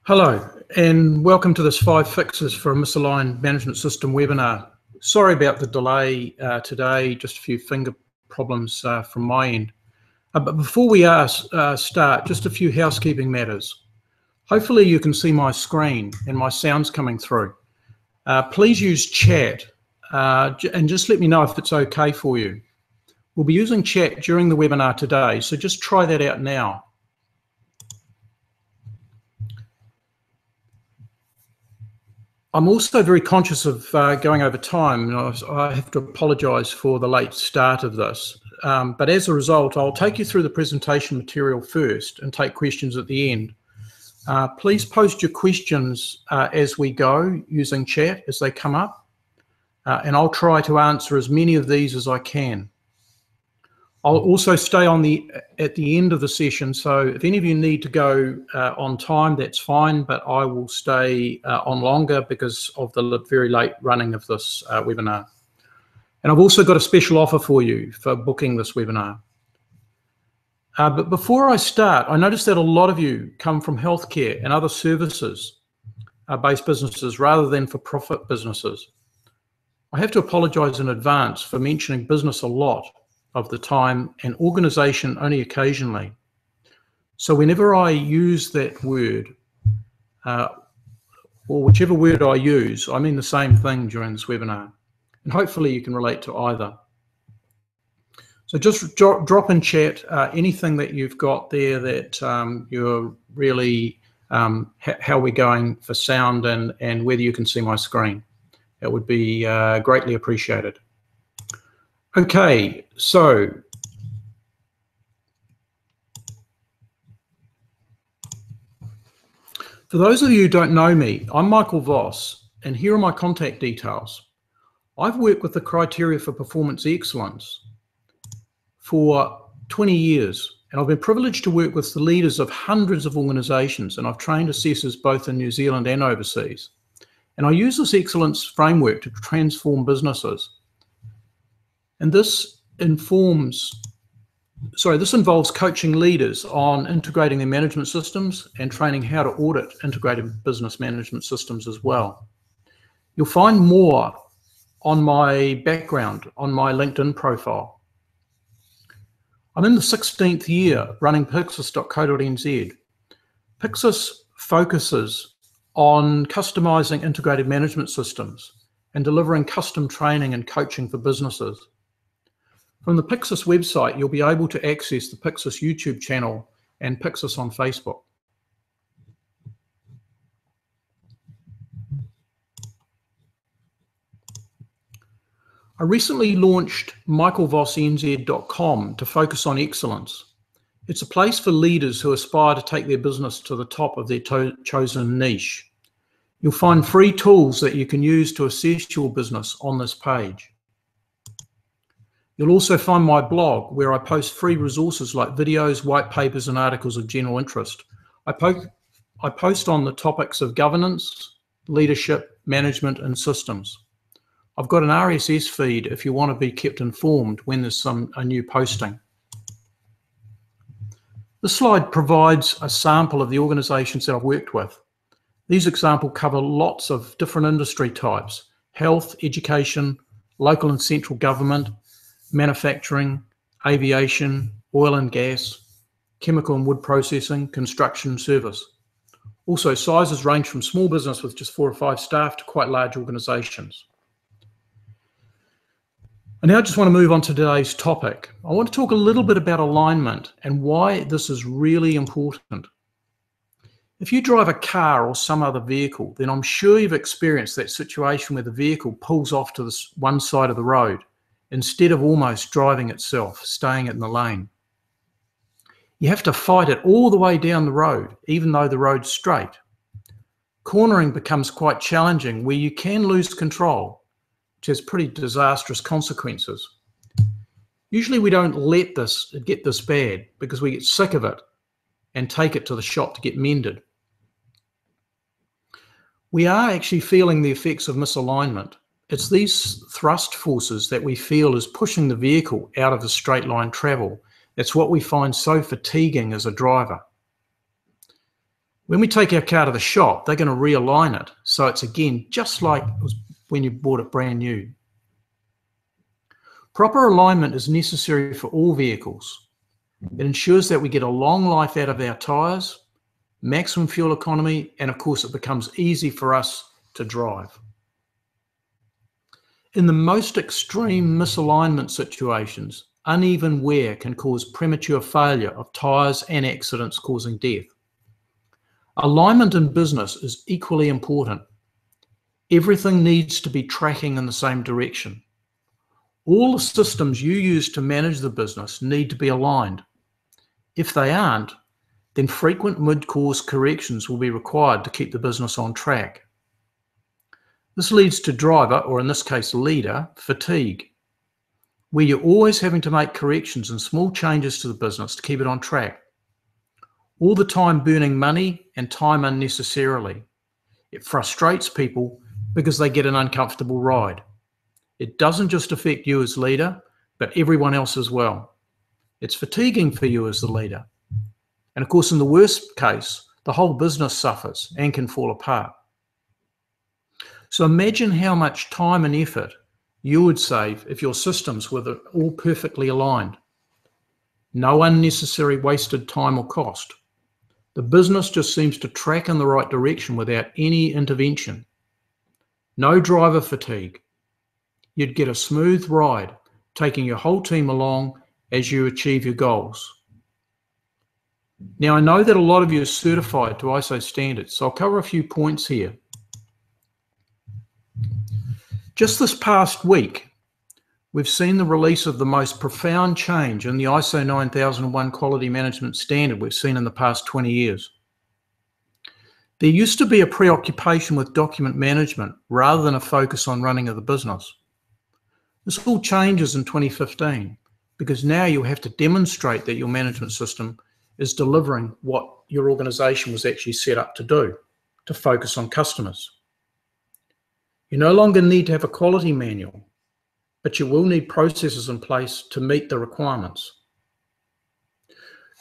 Hello, and welcome to this 5 fixes for a misaligned management system webinar. Sorry about the delay today, just a few finger problems from my end. But before we start, just a few housekeeping matters. Hopefully you can see my screen and my sound's coming through. Please use chat and just let me know if it's okay for you. We'll be using chat during the webinar today, so just try that out now. I'm also very conscious of going over time, and I have to apologise for the late start of this. But as a result, I'll take you through the presentation material first and take questions at the end. Please post your questions as we go using chat as they come up, and I'll try to answer as many of these as I can. I'll also stay on at the end of the session, so if any of you need to go on time, that's fine, but I will stay on longer because of the very late running of this webinar. And I've also got a special offer for you for booking this webinar. But before I start, I noticed that a lot of you come from healthcare and other services-based businesses rather than for-profit businesses. I have to apologise in advance for mentioning business a lot of the time and organisation only occasionally. So whenever I use that word, or whichever word I use, I mean the same thing during this webinar. And hopefully you can relate to either. So just drop in chat anything that you've got there that you're really, how we're going for sound and whether you can see my screen. It would be greatly appreciated. Okay, so for those of you who don't know me, I'm Michael Voss, and here are my contact details. I've worked with the criteria for performance excellence for 20 years, and I've been privileged to work with the leaders of hundreds of organisations, and I've trained assessors both in New Zealand and overseas. And I use this excellence framework to transform businesses. And this involves coaching leaders on integrating their management systems and training how to audit integrated business management systems as well. You'll find more on my background on my LinkedIn profile. I'm in the 16th year running Pixis.co.nz. Pixis focuses on customizing integrated management systems and delivering custom training and coaching for businesses. From the Pixis website, you'll be able to access the Pixis YouTube channel and Pixis on Facebook. I recently launched michaelvossnz.com to focus on excellence. It's a place for leaders who aspire to take their business to the top of their chosen niche. You'll find free tools that you can use to assess your business on this page. You'll also find my blog where I post free resources like videos, white papers, and articles of general interest. I post on the topics of governance, leadership, management, and systems. I've got an RSS feed if you want to be kept informed when there's a new posting. This slide provides a sample of the organisations that I've worked with. These examples cover lots of different industry types: health, education, local and central government, manufacturing, aviation, oil and gas, chemical and wood processing, construction, service. Also, sizes range from small business with just 4 or 5 staff to quite large organisations. And now I just want to move on to today's topic. I want to talk a little bit about alignment and why this is really important. If you drive a car or some other vehicle, then I'm sure you've experienced that situation where the vehicle pulls off to this one side of the road instead of almost driving itself, staying in the lane. You have to fight it all the way down the road, even though the road's straight. Cornering becomes quite challenging where you can lose control, which has pretty disastrous consequences. Usually we don't let this get this bad because we get sick of it and take it to the shop to get mended. We are actually feeling the effects of misalignment. It's these thrust forces that we feel is pushing the vehicle out of the straight line travel. It's what we find so fatiguing as a driver. When we take our car to the shop, they're going to realign it. So it's again, just like it was when you bought it brand new. Proper alignment is necessary for all vehicles. It ensures that we get a long life out of our tyres, maximum fuel economy, and of course it becomes easy for us to drive. In the most extreme misalignment situations, uneven wear can cause premature failure of tyres and accidents causing death. Alignment in business is equally important. Everything needs to be tracking in the same direction. All the systems you use to manage the business need to be aligned. If they aren't, then frequent mid-course corrections will be required to keep the business on track. This leads to driver, or in this case leader, fatigue, where you're always having to make corrections and small changes to the business to keep it on track. All the time burning money and time unnecessarily. It frustrates people because they get an uncomfortable ride. It doesn't just affect you as leader, but everyone else as well. It's fatiguing for you as the leader. And of course, in the worst case, the whole business suffers and can fall apart. So imagine how much time and effort you would save if your systems were all perfectly aligned. No unnecessary wasted time or cost. The business just seems to track in the right direction without any intervention. No driver fatigue. You'd get a smooth ride, taking your whole team along as you achieve your goals. Now, I know that a lot of you are certified to ISO standards, so I'll cover a few points here. Just this past week, we've seen the release of the most profound change in the ISO 9001 quality management standard we've seen in the past 20 years. There used to be a preoccupation with document management rather than a focus on running of the business. This all changes in 2015 because now you have to demonstrate that your management system is delivering what your organization was actually set up to do, to focus on customers. You no longer need to have a quality manual, but you will need processes in place to meet the requirements.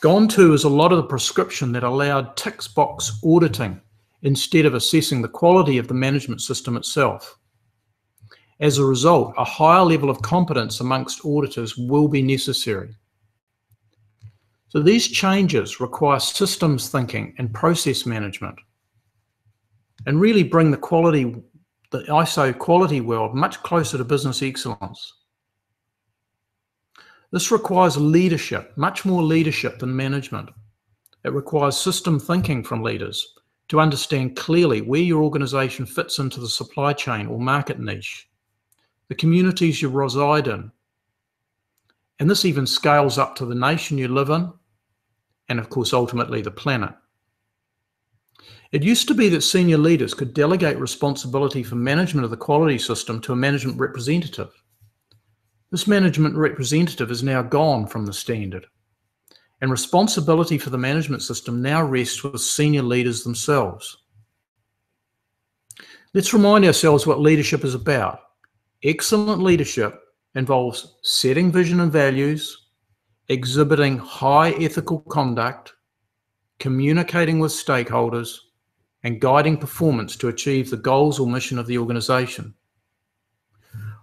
Gone too is a lot of the prescription that allowed tick box auditing instead of assessing the quality of the management system itself. As a result, a higher level of competence amongst auditors will be necessary. So these changes require systems thinking and process management and really bring the ISO quality world much closer to business excellence. This requires leadership, much more leadership than management. It requires system thinking from leaders to understand clearly where your organization fits into the supply chain or market niche, the communities you reside in, and this even scales up to the nation you live in, and of course ultimately the planet. It used to be that senior leaders could delegate responsibility for management of the quality system to a management representative. This management representative is now gone from the standard, and responsibility for the management system now rests with senior leaders themselves. Let's remind ourselves what leadership is about. Excellent leadership involves setting vision and values, exhibiting high ethical conduct, communicating with stakeholders, and guiding performance to achieve the goals or mission of the organization.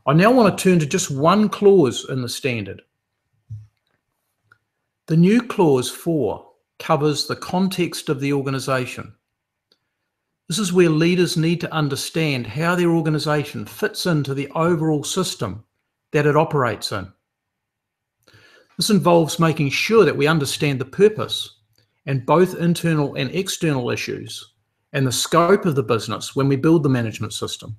I now want to turn to just one clause in the standard. The new clause 4 covers the context of the organization. This is where leaders need to understand how their organization fits into the overall system that it operates in. This involves making sure that we understand the purpose and both internal and external issues and the scope of the business when we build the management system.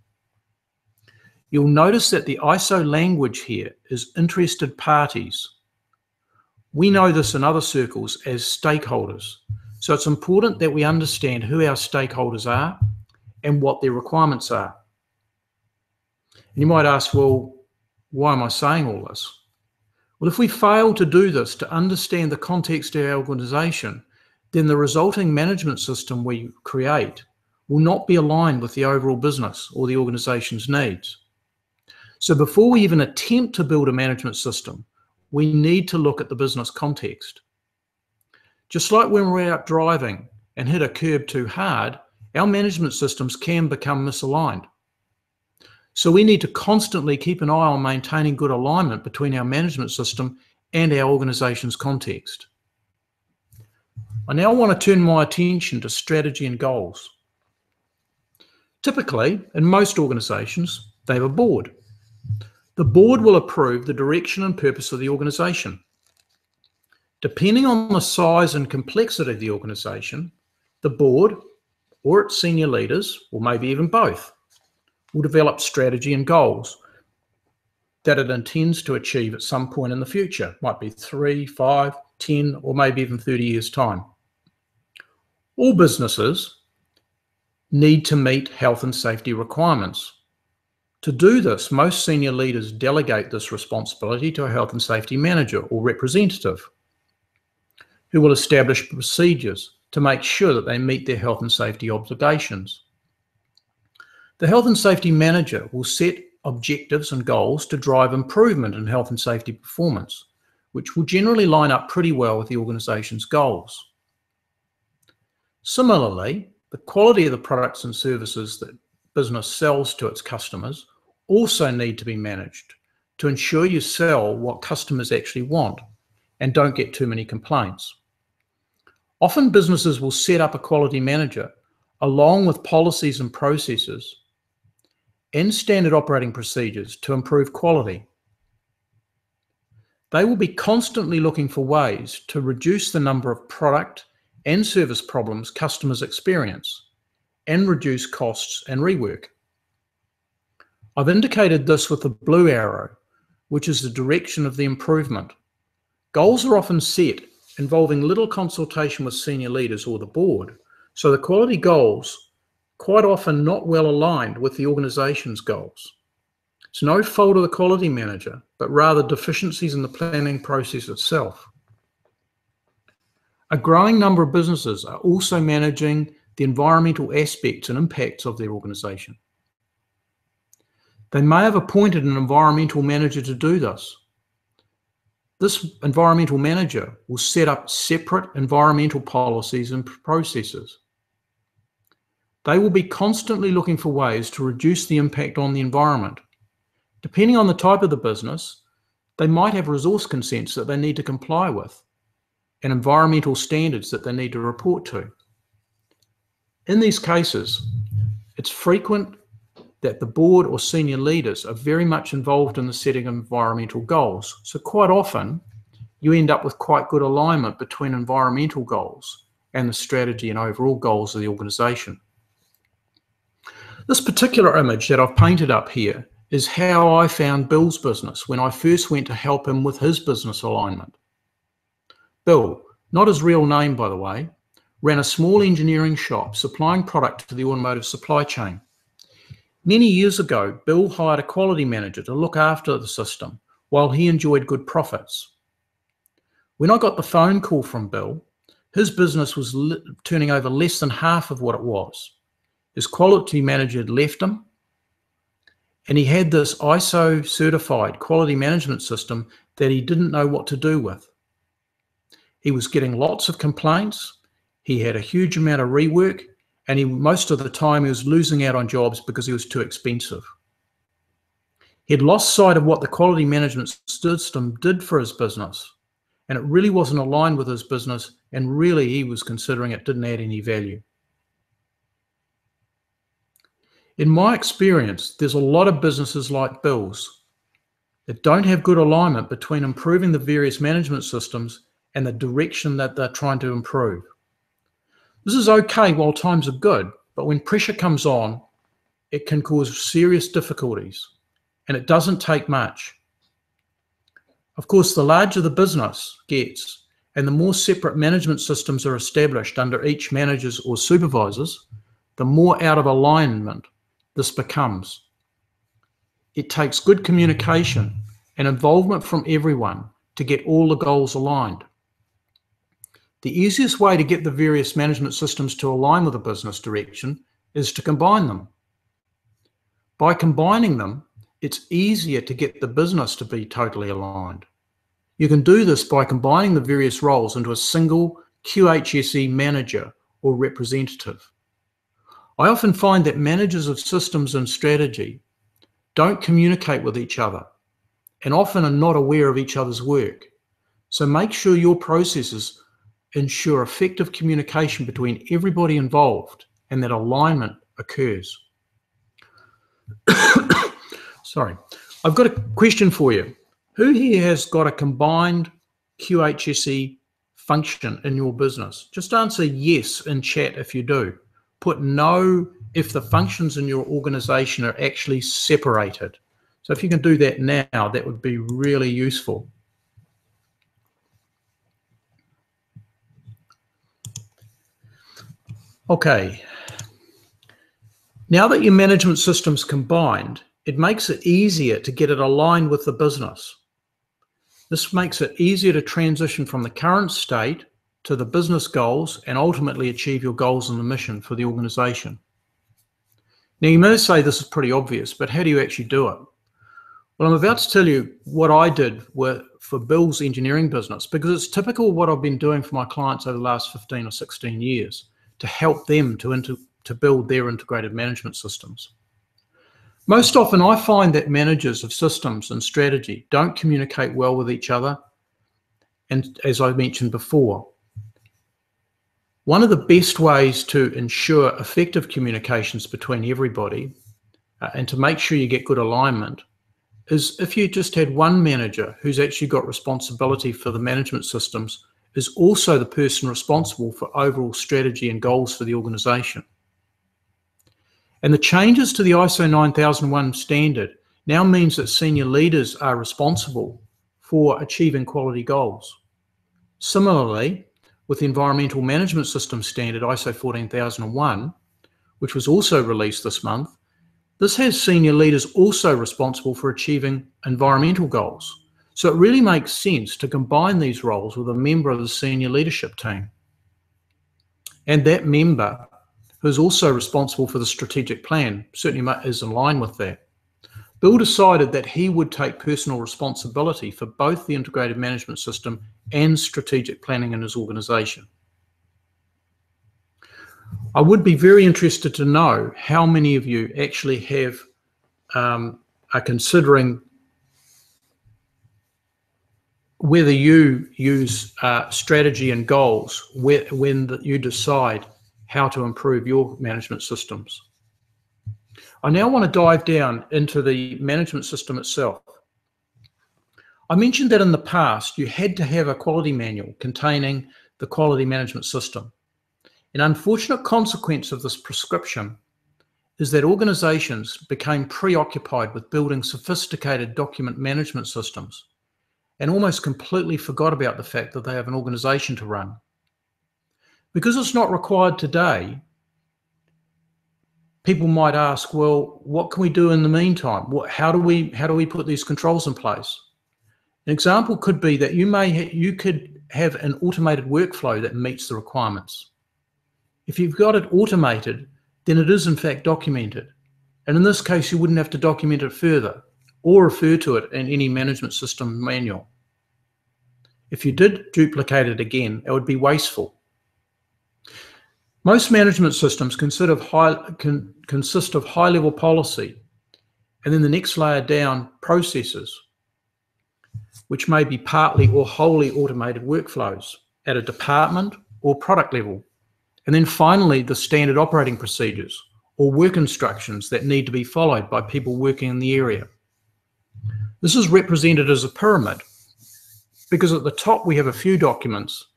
You'll notice that the ISO language here is interested parties. We know this in other circles as stakeholders. So it's important that we understand who our stakeholders are and what their requirements are. And you might ask, well, why am I saying all this? Well, if we fail to do this, to understand the context of our organization, then the resulting management system we create will not be aligned with the overall business or the organization's needs. So before we even attempt to build a management system, we need to look at the business context. Just like when we're out driving and hit a curb too hard, our management systems can become misaligned. So we need to constantly keep an eye on maintaining good alignment between our management system and our organisation's context. I now want to turn my attention to strategy and goals. Typically, in most organisations, they have a board. The board will approve the direction and purpose of the organisation. Depending on the size and complexity of the organisation, the board or its senior leaders, or maybe even both, will develop strategy and goals that it intends to achieve at some point in the future. Might be 3, 5, 10, or maybe even 30 years' time. All businesses need to meet health and safety requirements. To do this, most senior leaders delegate this responsibility to a health and safety manager or representative, who will establish procedures to make sure that they meet their health and safety obligations. The health and safety manager will set objectives and goals to drive improvement in health and safety performance, which will generally line up pretty well with the organisation's goals. Similarly, the quality of the products and services that business sells to its customers also need to be managed to ensure you sell what customers actually want and don't get too many complaints. Often businesses will set up a quality manager along with policies and processes and standard operating procedures to improve quality. They will be constantly looking for ways to reduce the number of product and service problems customers experience and reduce costs and rework. I've indicated this with the blue arrow, which is the direction of the improvement. Goals are often set involving little consultation with senior leaders or the board, so the quality goals quite often not well aligned with the organisation's goals. It's no fault of the quality manager, but rather deficiencies in the planning process itself. A growing number of businesses are also managing the environmental aspects and impacts of their organisation. They may have appointed an environmental manager to do this. This environmental manager will set up separate environmental policies and processes. They will be constantly looking for ways to reduce the impact on the environment. Depending on the type of the business, they might have resource consents that they need to comply with and environmental standards that they need to report to. In these cases, it's frequent that the board or senior leaders are very much involved in the setting of environmental goals. So quite often, you end up with quite good alignment between environmental goals and the strategy and overall goals of the organisation. This particular image that I've painted up here is how I found Bill's business when I first went to help him with his business alignment. Bill, not his real name by the way, ran a small engineering shop supplying product to the automotive supply chain. Many years ago, Bill hired a quality manager to look after the system while he enjoyed good profits. When I got the phone call from Bill, his business was turning over less than half of what it was. His quality manager had left him, and he had this ISO certified quality management system that he didn't know what to do with. He was getting lots of complaints, he had a huge amount of rework, and most of the time he was losing out on jobs because he was too expensive. He'd lost sight of what the quality management system did for his business, and it really wasn't aligned with his business, and really he was considering it didn't add any value. In my experience, there's a lot of businesses like Bill's that don't have good alignment between improving the various management systems and the direction that they're trying to improve. This is okay while times are good, but when pressure comes on, it can cause serious difficulties, and it doesn't take much. Of course, the larger the business gets, and the more separate management systems are established under each managers or supervisors, the more out of alignment this becomes. It takes good communication and involvement from everyone to get all the goals aligned. The easiest way to get the various management systems to align with a business direction is to combine them. By combining them, it's easier to get the business to be totally aligned. You can do this by combining the various roles into a single QHSE manager or representative. I often find that managers of systems and strategy don't communicate with each other and often are not aware of each other's work. So make sure your processes ensure effective communication between everybody involved and that alignment occurs. Sorry. I've got a question for you. Who here has got a combined QHSE function in your business? Just answer yes in chat if you do. Put no if the functions in your organization are actually separated. So if you can do that now, that would be really useful. Okay. Now that your management system's combined, it makes it easier to get it aligned with the business. This makes it easier to transition from the current state to the business goals and ultimately achieve your goals and the mission for the organization. Now, you may say this is pretty obvious, but how do you actually do it? Well, I'm about to tell you what I did for Bill's engineering business, because it's typical of what I've been doing for my clients over the last 15 or 16 years to help them to build their integrated management systems. Most often, I find that managers of systems and strategy don't communicate well with each other. And as I mentioned before, one of the best ways to ensure effective communications between everybody and to make sure you get good alignment is if you just had one manager who's actually got responsibility for the management systems, is also the person responsible for overall strategy and goals for the organization. And the changes to the ISO 9001 standard now means that senior leaders are responsible for achieving quality goals. Similarly, with the Environmental Management System standard ISO 14001, which was also released this month, this has senior leaders also responsible for achieving environmental goals. So it really makes sense to combine these roles with a member of the senior leadership team. And that member who's also responsible for the strategic plan certainly is in line with that. Bill decided that he would take personal responsibility for both the integrated management system and strategic planning in his organization. I would be very interested to know how many of you actually have are considering whether you use strategy and goals when you decide how to improve your management systems. I now want to dive down into the management system itself. I mentioned that in the past, you had to have a quality manual containing the quality management system. An unfortunate consequence of this prescription is that organizations became preoccupied with building sophisticated document management systems and almost completely forgot about the fact that they have an organization to run. Because it's not required today, people might ask, well, what can we do in the meantime? How do we put these controls in place? An example could be that you could have an automated workflow that meets the requirements. If you've got it automated, then it is in fact documented. And in this case, you wouldn't have to document it further or refer to it in any management system manual. If you did duplicate it again, it would be wasteful. Most management systems consist of high-level policy, and then the next layer down, processes, which may be partly or wholly automated workflows at a department or product level. And then finally, the standard operating procedures or work instructions that need to be followed by people working in the area. This is represented as a pyramid because at the top we have a few documents,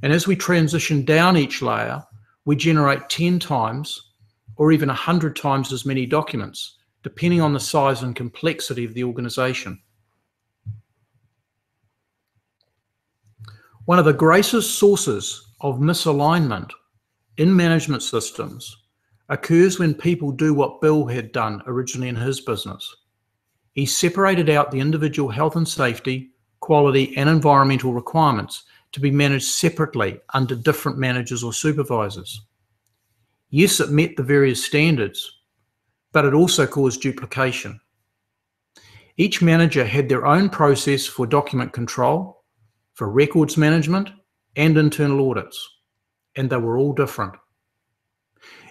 and as we transition down each layer, we generate 10 times or even 100 times as many documents, depending on the size and complexity of the organization. One of the greatest sources of misalignment in management systems occurs when people do what Bill had done originally in his business. He separated out the individual health and safety, quality, and environmental requirements to be managed separately under different managers or supervisors. Yes, it met the various standards, but it also caused duplication. Each manager had their own process for document control, for records management, and internal audits, and they were all different.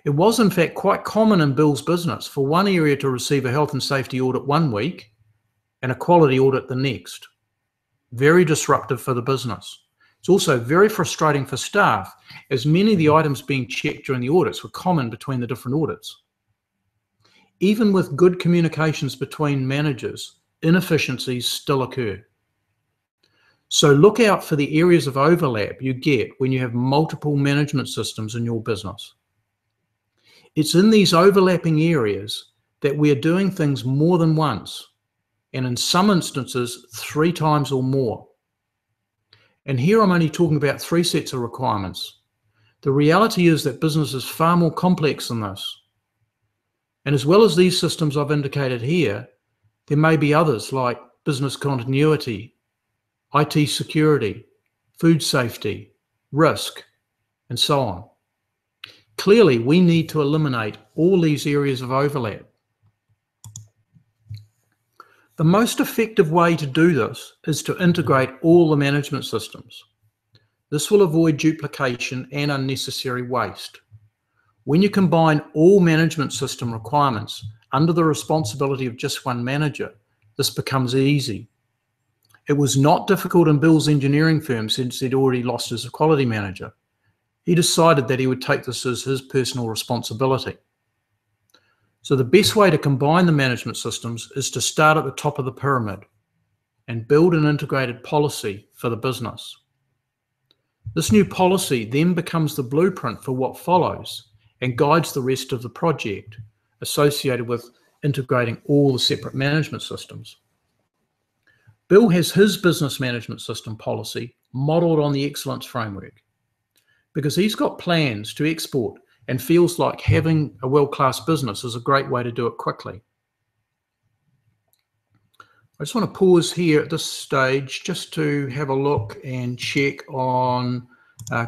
It was in fact quite common in Bill's business for one area to receive a health and safety audit one week and a quality audit the next. Very disruptive for the business. It's also very frustrating for staff, as many of the items being checked during the audits were common between the different audits. Even with good communications between managers, inefficiencies still occur. So look out for the areas of overlap you get when you have multiple management systems in your business. It's in these overlapping areas that we are doing things more than once, and in some instances, 3 times or more. And here I'm only talking about 3 sets of requirements. The reality is that business is far more complex than this. And as well as these systems I've indicated here, there may be others like business continuity, IT security, food safety, risk, and so on. Clearly, we need to eliminate all these areas of overlap. The most effective way to do this is to integrate all the management systems. This will avoid duplication and unnecessary waste. When you combine all management system requirements under the responsibility of just one manager, this becomes easy. It was not difficult in Bill's engineering firm since he'd already lost his quality manager. He decided that he would take this as his personal responsibility. So the best way to combine the management systems is to start at the top of the pyramid and build an integrated policy for the business. This new policy then becomes the blueprint for what follows and guides the rest of the project associated with integrating all the separate management systems. Bill has his business management system policy modeled on the excellence framework because he's got plans to export and feels like having a world-class business is a great way to do it quickly. I just want to pause here at this stage just to have a look and check on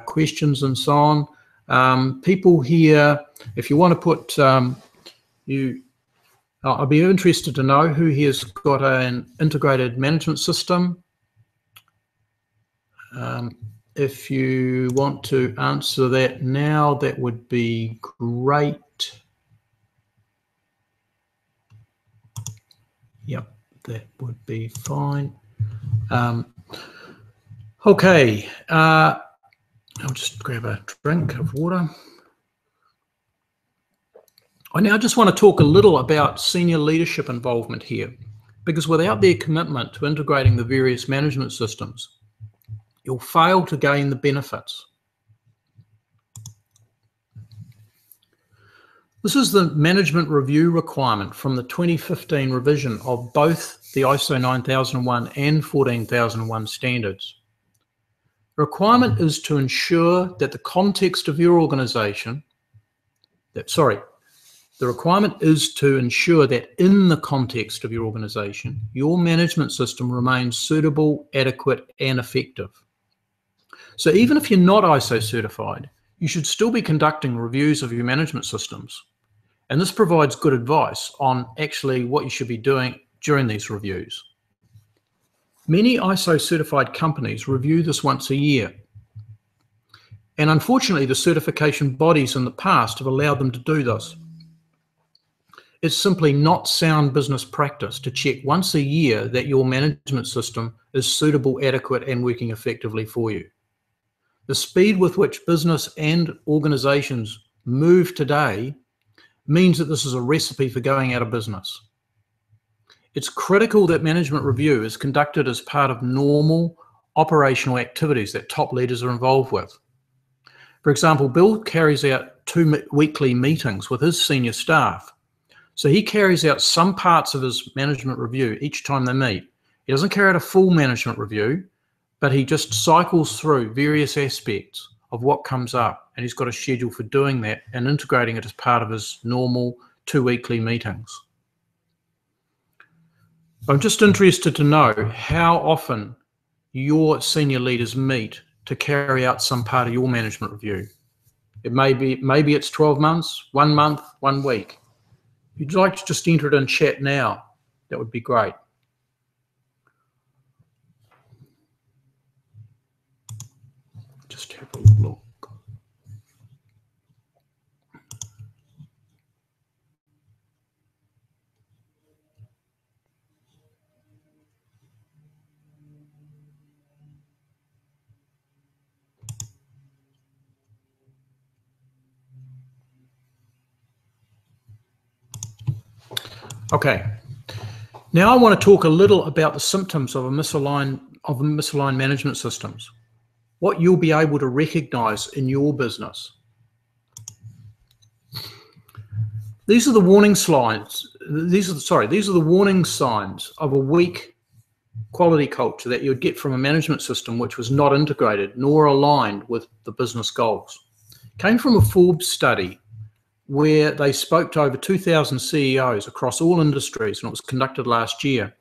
questions and so on. People here, if you want to put, I'd be interested to know who here has got an integrated management system. If you want to answer that now, that would be great. Yep, that would be fine. Okay, I'll just grab a drink of water. I now just want to talk a little about senior leadership involvement here, because without their commitment to integrating the various management systems, you'll fail to gain the benefits. This is the management review requirement from the 2015 revision of both the ISO 9001 and 14001 standards. The requirement is to ensure that the context of your organization, the requirement is to ensure that in the context of your organization, your management system remains suitable, adequate, and effective. So even if you're not ISO certified, you should still be conducting reviews of your management systems. And this provides good advice on actually what you should be doing during these reviews. Many ISO certified companies review this once a year. And unfortunately, the certification bodies in the past have allowed them to do this. It's simply not sound business practice to check once a year that your management system is suitable, adequate, and working effectively for you. The speed with which business and organizations move today means that this is a recipe for going out of business. It's critical that management review is conducted as part of normal operational activities that top leaders are involved with. For example, Bill carries out 2 weekly meetings with his senior staff. So he carries out some parts of his management review each time they meet. He doesn't carry out a full management review, but he just cycles through various aspects of what comes up, and he's got a schedule for doing that and integrating it as part of his normal 2 weekly meetings. I'm just interested to know how often your senior leaders meet to carry out some part of your management review. It maybe it's 12 months, 1 month, 1 week. If you'd like to just enter it in chat now, that would be great. Just have a look. Okay. Now I want to talk a little about the symptoms of misaligned management systems, what you'll be able to recognize in your business. These are the warning signs. These are the warning signs of a weak quality culture that you'd get from a management system which was not integrated nor aligned with the business goals. It came from a Forbes study where they spoke to over 2,000 CEOs across all industries, and it was conducted last year.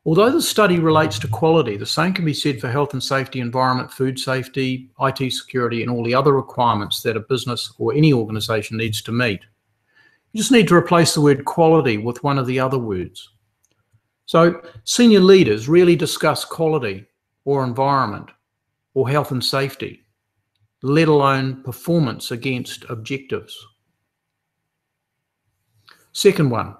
Although the study relates to quality, the same can be said for health and safety, environment, food safety, IT security, and all the other requirements that a business or any organization needs to meet. You just need to replace the word quality with one of the other words. So senior leaders rarely discuss quality or environment or health and safety, let alone performance against objectives. Second one,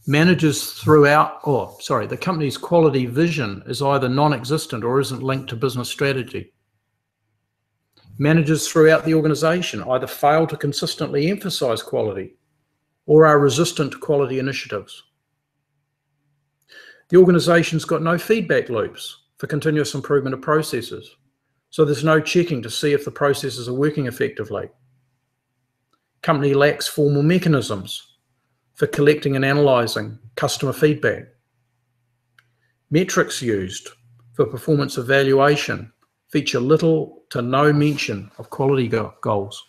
the company's quality vision is either non-existent or isn't linked to business strategy. Managers throughout the organization either fail to consistently emphasize quality or are resistant to quality initiatives. The organization's got no feedback loops for continuous improvement of processes, so there's no checking to see if the processes are working effectively. Company lacks formal mechanisms for collecting and analysing customer feedback. Metrics used for performance evaluation feature little to no mention of quality goals.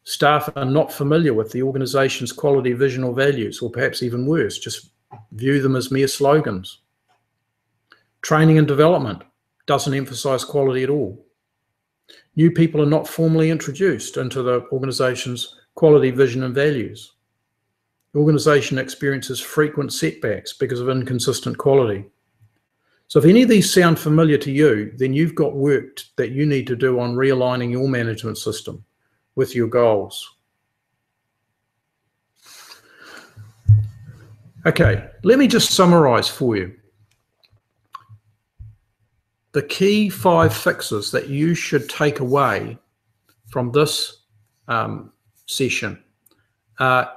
Staff are not familiar with the organisation's quality vision or values, or perhaps even worse, just view them as mere slogans. Training and development doesn't emphasise quality at all. New people are not formally introduced into the organisation's quality vision and values. The organisation experiences frequent setbacks because of inconsistent quality. So if any of these sound familiar to you, then you've got work that you need to do on realigning your management system with your goals. Okay, let me just summarise for you. The key 5 fixes that you should take away from this session are: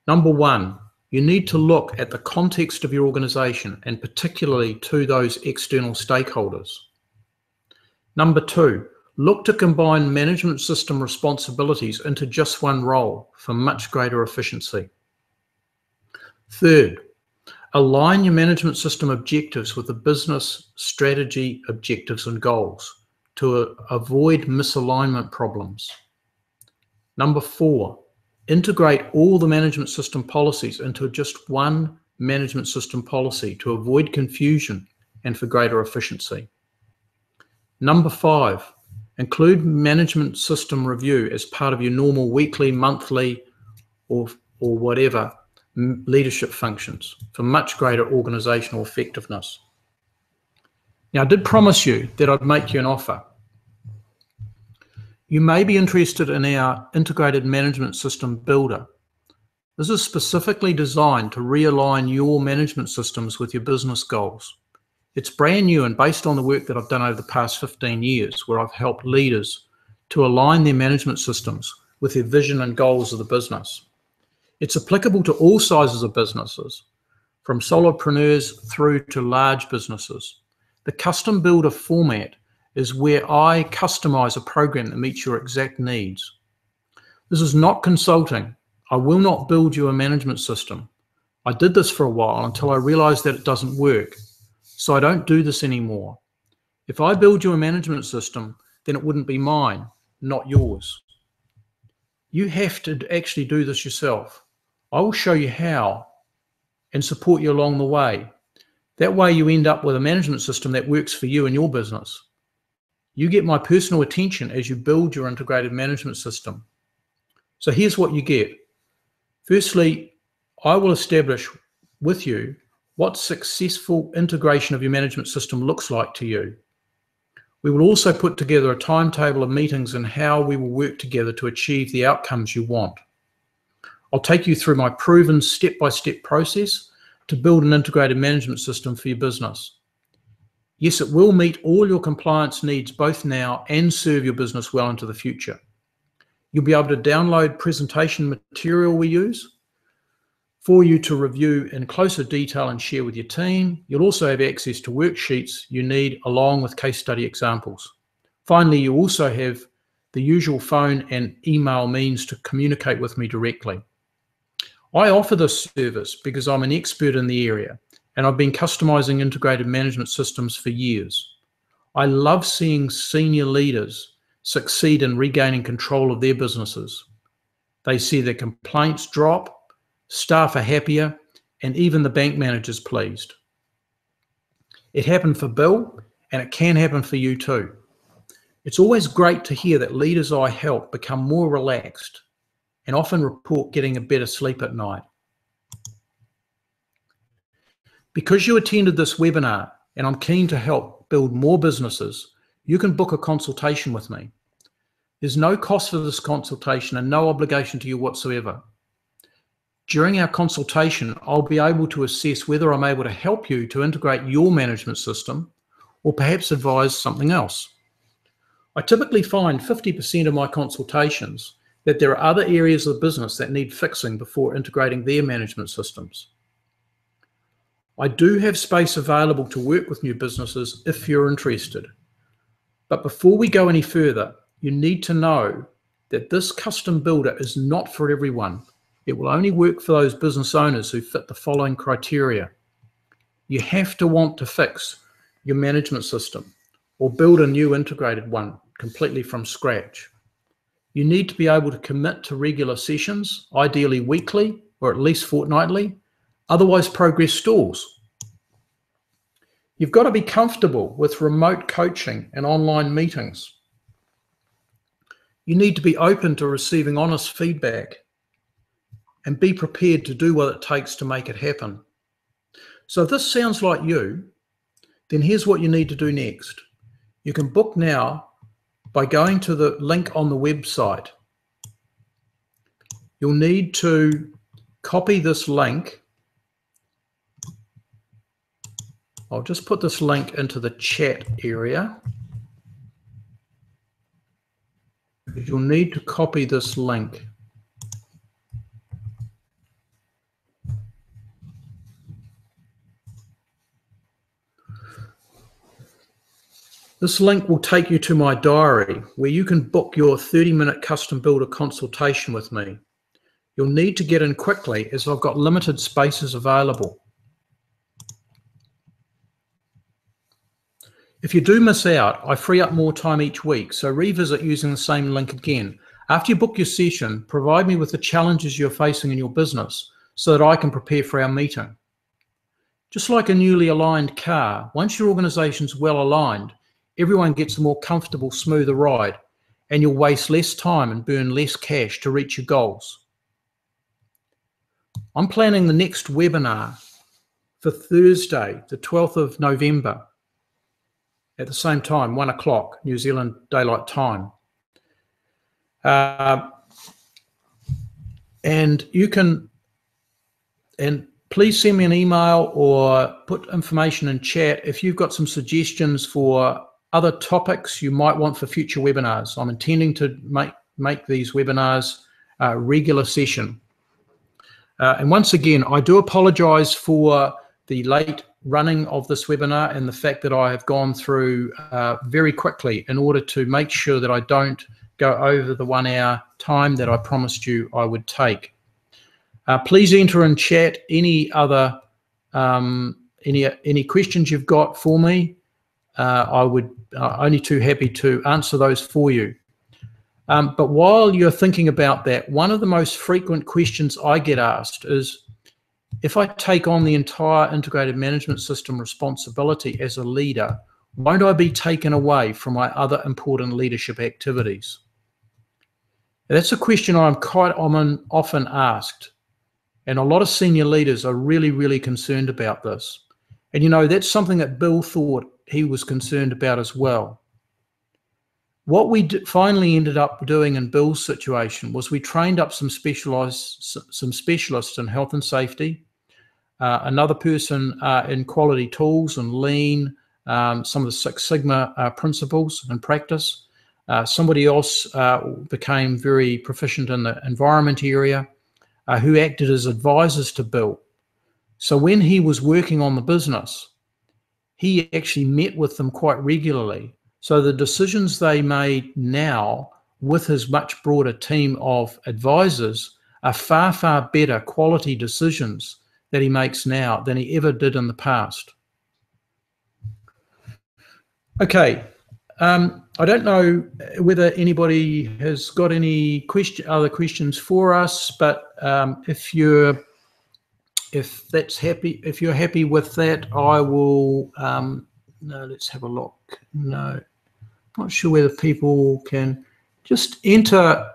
number 1, you need to look at the context of your organisation and particularly to those external stakeholders. Number 2, look to combine management system responsibilities into just one role for much greater efficiency. Third, align your management system objectives with the business strategy objectives and goals to avoid misalignment problems. Number 4, integrate all the management system policies into just one management system policy to avoid confusion and for greater efficiency. Number 5, include management system review as part of your normal weekly, monthly, or whatever leadership functions for much greater organizational effectiveness. Now, I did promise you that I'd make you an offer. You may be interested in our integrated management system builder. This is specifically designed to realign your management systems with your business goals. It's brand new and based on the work that I've done over the past 15 years, where I've helped leaders to align their management systems with their vision and goals of the business. It's applicable to all sizes of businesses, from solopreneurs through to large businesses. The custom builder format is where I customize a program that meets your exact needs. This is not consulting. I will not build you a management system. I did this for a while until I realized that it doesn't work. So I don't do this anymore. If I build you a management system, then it wouldn't be mine, not yours. You have to actually do this yourself. I will show you how and support you along the way. That way you end up with a management system that works for you and your business. You get my personal attention as you build your integrated management system. So here's what you get. Firstly, I will establish with you what successful integration of your management system looks like to you. We will also put together a timetable of meetings and how we will work together to achieve the outcomes you want. I'll take you through my proven step-by-step process to build an integrated management system for your business. Yes, it will meet all your compliance needs both now and serve your business well into the future. You'll be able to download presentation material we use for you to review in closer detail and share with your team. You'll also have access to worksheets you need along with case study examples. Finally, you also have the usual phone and email means to communicate with me directly. I offer this service because I'm an expert in the area and I've been customizing integrated management systems for years. I love seeing senior leaders succeed in regaining control of their businesses. They see their complaints drop, staff are happier, and even the bank manager's pleased. It happened for Bill, and it can happen for you too. It's always great to hear that leaders I help become more relaxed and often report getting a better sleep at night. Because you attended this webinar and I'm keen to help build more businesses, you can book a consultation with me. There's no cost for this consultation and no obligation to you whatsoever. During our consultation, I'll be able to assess whether I'm able to help you to integrate your management system or perhaps advise something else. I typically find 50% of my consultations that there are other areas of the business that need fixing before integrating their management systems. I do have space available to work with new businesses if you're interested. But before we go any further, you need to know that this custom builder is not for everyone. It will only work for those business owners who fit the following criteria. You have to want to fix your management system or build a new integrated one completely from scratch. You need to be able to commit to regular sessions, ideally weekly or at least fortnightly, otherwise progress stalls. You've got to be comfortable with remote coaching and online meetings. You need to be open to receiving honest feedback and be prepared to do what it takes to make it happen. So if this sounds like you, then here's what you need to do next. You can book now by going to the link on the website. You'll need to copy this link. I'll just put this link into the chat area. You'll need to copy this link. This link will take you to my diary where you can book your 30-minute custom builder consultation with me. You'll need to get in quickly as I've got limited spaces available. If you do miss out, I free up more time each week, so revisit using the same link again. After you book your session, provide me with the challenges you're facing in your business so that I can prepare for our meeting. Just like a newly aligned car, once your organization's well aligned, everyone gets a more comfortable, smoother ride, and you'll waste less time and burn less cash to reach your goals. I'm planning the next webinar for Thursday, the 12th of November, at the same time, 1 o'clock, New Zealand Daylight Time. And please send me an email or put information in chat if you've got some suggestions for other topics you might want for future webinars. I'm intending to make these webinars a regular session. And once again, I do apologize for the late running of this webinar and the fact that I have gone through very quickly in order to make sure that I don't go over the 1 hour time that I promised you I would take. Please enter in chat any other any questions you've got for me. I would only too happy to answer those for you. But while you're thinking about that, one of the most frequent questions I get asked is, if I take on the entire integrated management system responsibility as a leader, won't I be taken away from my other important leadership activities? That's a question I'm quite often asked, and a lot of senior leaders are really, really concerned about this. And you know, that's something that Bill thought he was concerned about as well. What we finally ended up doing in Bill's situation was we trained up some specialists in health and safety, another person in quality tools and lean, some of the Six Sigma principles and practice. Somebody else became very proficient in the environment area. who acted as advisors to Bill. So when he was working on the business, he actually met with them quite regularly. So the decisions they made now with his much broader team of advisors are far, far better quality decisions that he makes now than he ever did in the past. Okay, I don't know whether anybody has got any other questions for us, but if you're happy with that, I will. No, let's have a look. No, not sure whether people can just enter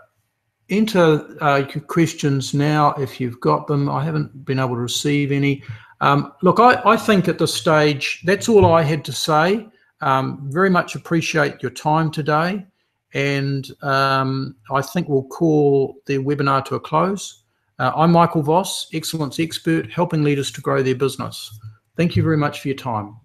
your questions now if you've got them. I haven't been able to receive any. Look, I think at this stage, that's all I had to say. Very much appreciate your time today, and I think we'll call the webinar to a close. I'm Michael Voss, Excellence Expert, helping leaders to grow their business. Thank you very much for your time.